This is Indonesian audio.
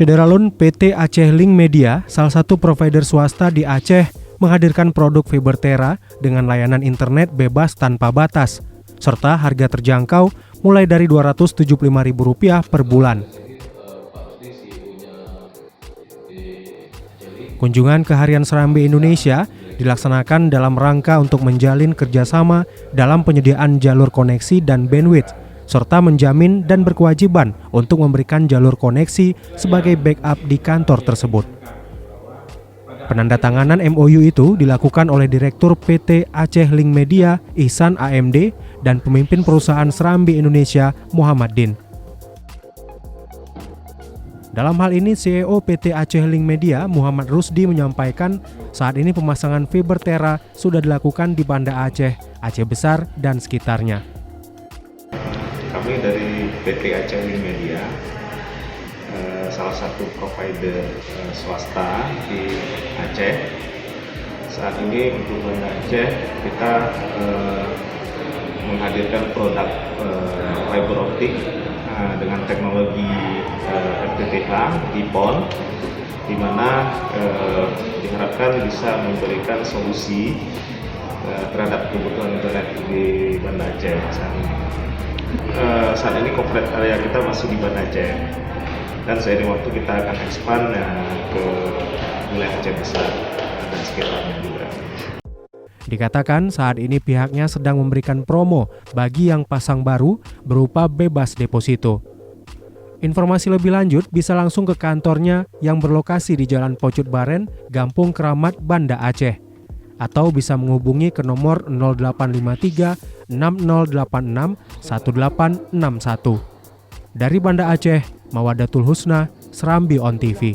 Syederalun PT Aceh Link Media, salah satu provider swasta di Aceh, menghadirkan produk Fibertera dengan layanan internet bebas tanpa batas, serta harga terjangkau mulai dari Rp275.000 per bulan. Kunjungan ke Harian Serambi Indonesia dilaksanakan dalam rangka untuk menjalin kerjasama dalam penyediaan jalur koneksi dan bandwidth, serta menjamin dan berkewajiban untuk memberikan jalur koneksi sebagai backup di kantor tersebut. Penandatanganan MOU itu dilakukan oleh Direktur PT Aceh Link Media, Ihsan AMD, dan pemimpin perusahaan Serambi Indonesia, Muhammad Din. Dalam hal ini, CEO PT Aceh Link Media, Muhammad Rusdi, menyampaikan saat ini pemasangan Fibertera sudah dilakukan di Banda Aceh, Aceh Besar, dan sekitarnya. Kami dari PT Aceh Link Media, salah satu provider swasta di Aceh. Saat ini untuk Banda Aceh kita menghadirkan produk fiber optik dengan teknologi FTTH di PON, di mana diharapkan bisa memberikan solusi terhadap kebutuhan internet di Banda Aceh saat ini. Saat ini coverage area kita masih di Banda Aceh, dan seiring waktu kita akan expand ke wilayah Aceh Besar dan sekitarnya juga. Dikatakan saat ini pihaknya sedang memberikan promo bagi yang pasang baru berupa bebas deposito. Informasi lebih lanjut bisa langsung ke kantornya yang berlokasi di Jalan Pocut Baren, Gampung Keramat, Banda Aceh, atau bisa menghubungi ke nomor 0853 6086 1861. Dari Banda Aceh, Mawadatul Husna, Serambi On TV.